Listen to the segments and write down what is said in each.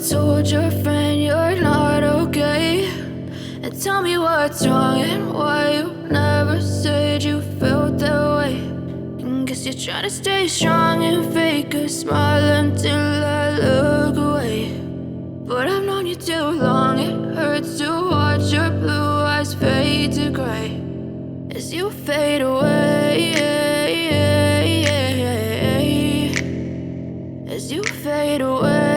told your friend you're not okay? And tell me what's wrong and why you never said you felt that way. And guess you're trying to stay strong and fake a smile until I look away. But I've known you too long, it hurts to watch your blue eyes fade to gray as you fade away, as you fade away.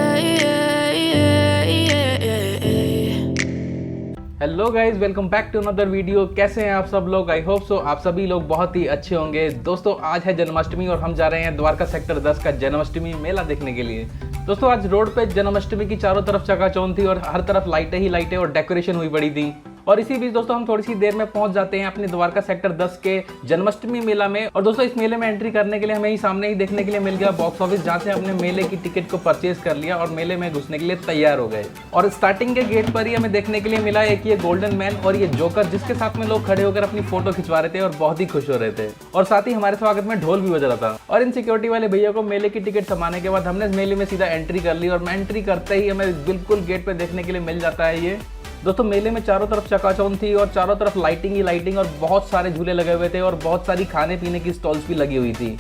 Hello guys, welcome back to another video. कैसे हैं आप सब लोग? I hope so आप सभी लोग बहुत ही अच्छे होंगे। दोस्तों, आज है जन्माष्टमी और हम जा रहे हैं द्वारका सेक्टर 10 का जन्माष्टमी मेला देखने के लिए। दोस्तों, आज रोड पे जन्माष्टमी की चारों तरफ चकाचौंध थी और हर तरफ लाइटें ही लाइटें और डेकोरेशन हुई पड़ी थी। और इसी बीच दोस्तों हम थोड़ी सी देर में पहुंच जाते हैं अपने द्वारका सेक्टर 10 के जन्माष्टमी मेला में। और दोस्तों, इस मेले में एंट्री करने के लिए हमें ही सामने ही देखने के लिए मिल गया बॉक्स ऑफिस, जहां से हमने मेले की टिकट को परचेज कर लिया और मेले में घुसने के लिए तैयार हो गए। और स्टार्टिंग के गेट पर ही हमें देखने के लिए मिला एक ये गोल्डन मैन और ये जोकर, जिसके साथ में लोग खड़े होकर अपनी फोटो खिंचवा रहे थे और बहुत ही खुश हो रहे थे। और साथ ही हमारे स्वागत में ढोल भी बज रहा था। और इन सिक्योरिटी वाले भैया को मेले की टिकट थमाने के बाद हमने मेले में सीधा एंट्री कर ली। और एंट्री करते ही हमें बिल्कुल गेट पे देखने के लिए मिल जाता है ये। दोस्तों, मेले में चारों तरफ चकाचौंध थी और चारों तरफ लाइटिंग ही लाइटिंग और बहुत सारे झूले लगे हुए थे और बहुत सारी खाने पीने की स्टॉल्स भी लगी हुई थी।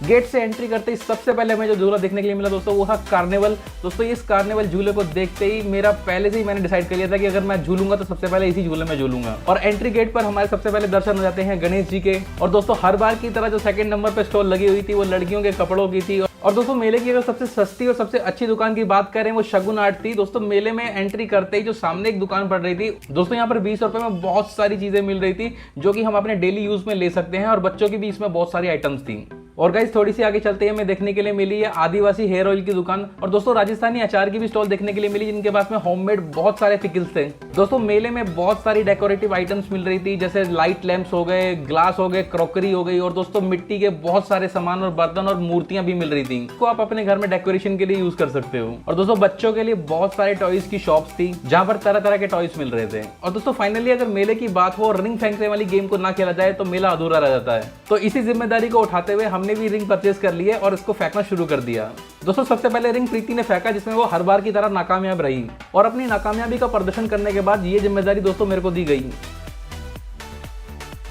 गेट से एंट्री करते ही सबसे पहले हमें जो झूला देखने के लिए मिला दोस्तों, वो था कार्निवल। दोस्तों, इस कार्निवल झूले को देखते ही मेरा पहले से ही मैंने डिसाइड कर लिया था कि अगर मैं झूलूंगा तो सबसे पहले इसी झूले में झूलूंगा। और एंट्री गेट पर हमारे सबसे पहले दर्शन हो जाते हैं गणेश जी के। और दोस्तों, हर बार की तरह जो सेकंड नंबर पर स्टॉल लगी हुई थी वो लड़कियों के कपड़ों की थी। और दोस्तों, मेले की अगर सबसे सस्ती और सबसे अच्छी दुकान की बात करें वो शगुन आर्ट थी। दोस्तों, मेले में एंट्री करते ही जो सामने एक दुकान पड़ रही थी दोस्तों, यहाँ पर 20 रुपए में बहुत सारी चीजें मिल रही थी जो कि हम अपने डेली यूज में ले सकते हैं। और बच्चों की भी इसमें बहुत सारी आइटम्स थी। और गाइस, थोड़ी सी आगे चलते ही हमें देखने के लिए मिली है आदिवासी हेयर ऑयल की दुकान। और दोस्तों, राजस्थानी अचार की भी स्टॉल देखने के लिए मिली, जिनके पास में होममेड बहुत सारे पिकल्स थे। दोस्तों, मेले में बहुत सारी डेकोरेटिव आइटम्स मिल रही थी, जैसे लाइट लैंप्स हो गए, ग्लास हो गए, क्रॉकरी हो गई और दोस्तों मिट्टी के बहुत सारे सामान और बर्तन और मूर्तियां भी मिल रही थी, को आप अपने घर में डेकोरेशन के लिए यूज कर सकते हो। और दोस्तों, बच्चों के लिए बहुत सारे टॉयज की शॉप्स थी, जहां पर तरह तरह के टॉयज मिल रहे थे। और दोस्तों, फाइनली अगर मेले की बात हो और रिंग फेंकने वाली गेम को ना खेला जाए तो मेला अधूरा रह जाता है। तो इसी जिम्मेदारी को उठाते हुए हमने भी रिंग परचेज कर लिए और इसको फेंकना शुरू कर दिया। दोस्तों, सबसे पहले रिंग प्रीति ने फेंका, जिसमें वो हर बार की तरह नाकामयाब रही। और अपनी नाकामयाबी का प्रदर्शन करने के बाद ये जिम्मेदारी दोस्तों मेरे को दी गई,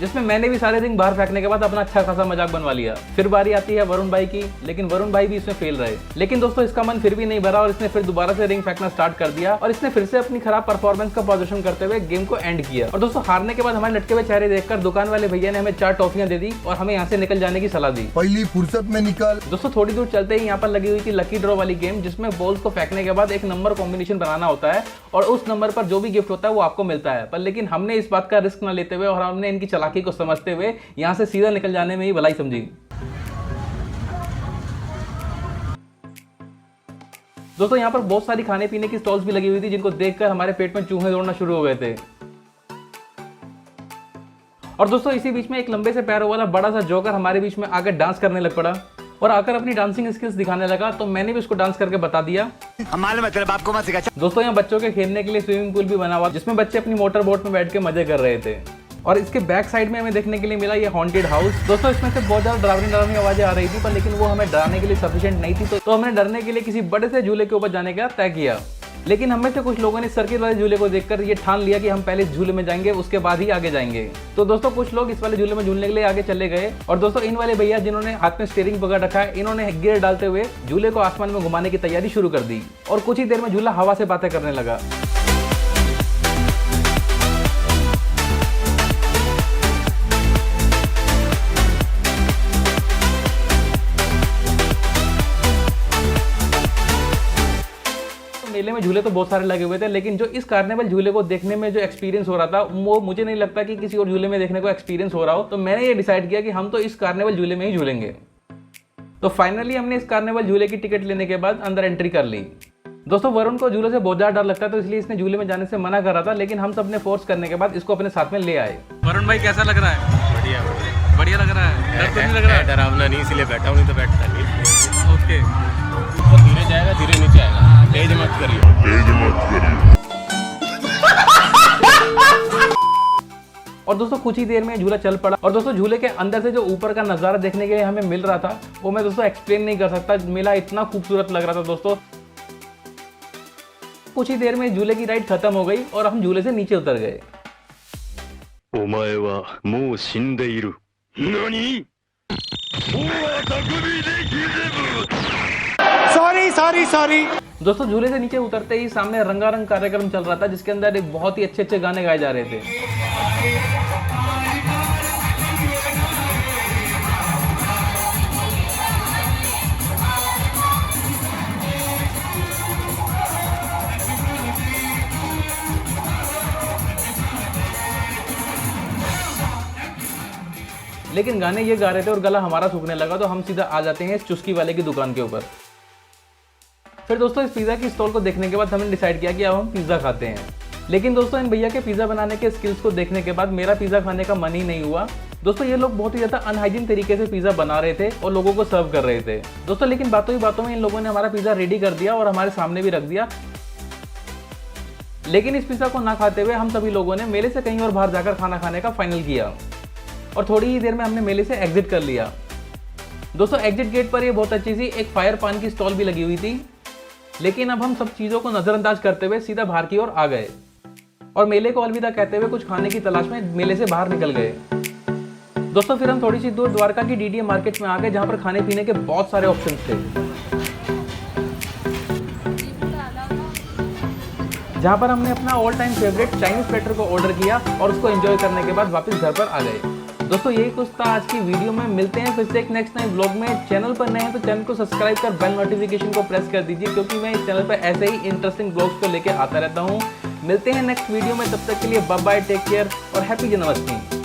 जिसमें मैंने भी सारे रिंग बाहर फेंकने के बाद अपना अच्छा खासा मजाक बनवा लिया। फिर बारी आती है वरुण भाई की, लेकिन वरुण भाई भी इसमें फेल रहे। लेकिन दोस्तों, इसका मन फिर भी नहीं भरा और इसने फिर दोबारा से रिंग फेंकना स्टार्ट कर दिया और इसने फिर से अपनी खराब परफॉर्मेंस का प्रदर्शन करते हुए गेम को एंड किया। और दोस्तों, हारने के बाद हमारे लटके हुए चेहरे देखकर दुकान वाले भैया ने हमें 4 टॉफियां दे दी और हमें यहाँ से निकल जाने की सलाह दी। पहली फुर्सत में निकल। दोस्तों, थोड़ी दूर चलते ही यहाँ पर लगी हुई थी लकी ड्रॉ वाली गेम, जिसमें बॉल्स को फेंकने के बाद एक नंबर कॉम्बिनेशन बनाना होता है और उस नंबर पर जो भी गिफ्ट होता है वो आपको मिलता है। पर लेकिन हमने इस बात का रिस्क न लेते हुए और हमने इनकी चालाकी को समझते हुए यहाँ से सीधा निकल जाने में ही भलाई समझी। दोस्तों, यहाँ पर बहुत सारी खाने पीने की स्टॉल्स भी लगी हुई थी, जिनको देखकर हमारे पेट में चूहे दौड़ना शुरू हो गए थे। और दोस्तों, इसी बीच में एक लंबे से पैरों वाला बड़ा सा जोकर हमारे बीच में आकर डांस करने लग पड़ा और आकर अपनी डांसिंग स्किल्स दिखाने लगा। तो मैंने भी उसको डांस करके बता दिया। दोस्तों, यहाँ बच्चों के खेलने के लिए स्विमिंग पूल भी बना हुआ, जिसमें बच्चे अपनी मोटर बोट में बैठ के मजे कर रहे थे। और इसके बैक साइड में हमें देखने के लिए मिला ये हॉन्टेड हाउस। दोस्तों, इसमें से बहुत ज्यादा डरावनी आवाजें आ रही थी, पर लेकिन वो हमें डराने के लिए सफिशिएंट नहीं थी। तो हमने डरने के लिए किसी बड़े से झूले के ऊपर जाने का तय किया। लेकिन हमें से कुछ लोगों ने सर्किल वाले झूले को देखकर ये ठान लिया कि हम पहले इस झूले में जाएंगे, उसके बाद ही आगे जाएंगे। तो दोस्तों, कुछ लोग इस वाले झूले में झूलने के लिए आगे चले गए। और दोस्तों, इन वाले भैया जिन्होंने हाथ में स्टीयरिंग पकड़ रखा है, इन्होंने गियर डालते हुए झूले को आसमान में घुमाने की तैयारी शुरू कर दी और कुछ ही देर में झूला हवा से बातें करने लगा। मेले में झूले तो बहुत सारे लगे हुए थे, लेकिन जो इस कार्निवल झूले को देखने में जो एक्सपीरियंस हो रहा था वो मुझे नहीं लगता कि किसी और झूले में देखने को एक्सपीरियंस हो रहा हो। तो मैंने ये डिसाइड किया कि हम तो इस कार्निवल झूले में ही झूलेंगे। तो फाइनली हमने इस कार्निवल झूले की टिकट लेने के बाद अंदर एंट्री कर ली। दोस्तों, वरुण को झूले से बहुत ज्यादा डर लगता है, तो इसलिए इसने झूले में जाने से मना कर रहा था, लेकिन हम सबने फोर्स करने के बाद इसको अपने साथ में ले आए। वरुण भाई, कैसा लग रहा है? बढ़िया बढ़िया लग रहा है। डर तो नहीं लग रहा है? डरावना नहीं, इसलिए बैठा हूँ, नहीं तो बैठता नहीं। ओके, ऊपर धीरे जाएगा, धीरे नीचे आएगा, तेज मत करिए। और दोस्तों, कुछ ही देर में झूला चल पड़ा। और दोस्तों, झूले के अंदर से जो ऊपर का नजारा देखने के लिए हमें मिल रहा था वो मैं दोस्तों एक्सप्लेन नहीं कर सकता। मेला इतना खूबसूरत लग रहा था दोस्तों। कुछ ही देर में झूले की राइड खत्म हो गई और हम झूले से नीचे उतर गए। お前はもう死んでいる。何？もう匠できれぶ。सॉरी दोस्तों झूले से नीचे उतरते ही सामने रंगारंग कार्यक्रम चल रहा था, जिसके अंदर एक बहुत ही अच्छे अच्छे गाने गाए जा रहे थे। लेकिन गाने ये गा रहे थे और गला हमारा सूखने लगा, तो हम सीधा आ जाते हैं इस चुस्की वाले की दुकान के ऊपर। फिर दोस्तों इस पिज़्ज़ा की स्टॉल को देखने के बाद हमने डिसाइड किया कि अब हम पिज़्ज़ा खाते हैं। लेकिन दोस्तों इन भैया के पिज़्ज़ा बनाने के स्किल्स को देखने के बाद मेरा पिज़्ज़ा खाने का मन ही नहीं हुआ। दोस्तों ये लोग बहुत ही ज़्यादा अनहाइजीन तरीके से पिज़्ज़ा बना रहे थे और लोगों को सर्व कर रहे थे। दोस्तों लेकिन बातों ही बातों में इन लोगों ने हमारा पिज़्ज़ा रेडी कर दिया और हमारे सामने भी रख दिया। लेकिन इस पिज़्ज़ा को ना खाते हुए हम सभी लोगों ने मेले से कहीं और बाहर जाकर खाना खाने का फाइनल किया और थोड़ी ही देर में हमने मेले से एग्जिट कर लिया। दोस्तों एग्जिट गेट पर ये बहुत अच्छी सी एक फायर पान की स्टॉल भी लगी हुई थी। लेकिन अब हम सब चीज़ों को नज़रअंदाज करते हुए सीधा बाहर की ओर आ गए और मेले को अलविदा कहते हुए कुछ खाने की तलाश में मेले से बाहर निकल गए। दोस्तों फिर हम थोड़ी सी दूर द्वारका की डीडीए मार्केट में आ गए, जहाँ पर खाने पीने के बहुत सारे ऑप्शन थे, जहाँ पर हमने अपना all time favourite Chinese platter को ऑर्डर किया और उसको एंजॉय करने के बाद वापस घर पर आ गए। दोस्तों यही कुछ था आज की वीडियो में। मिलते हैं फिर से एक नेक्स्ट टाइम व्लॉग में। चैनल पर नए हैं तो चैनल को सब्सक्राइब कर बेल नोटिफिकेशन को प्रेस कर दीजिए, क्योंकि मैं इस चैनल पर ऐसे ही इंटरेस्टिंग व्लॉग्स को लेकर आता रहता हूँ। मिलते हैं नेक्स्ट वीडियो में, तब तक के लिए बाय बाय, टेक केयर और हैप्पी जन्माष्टमी।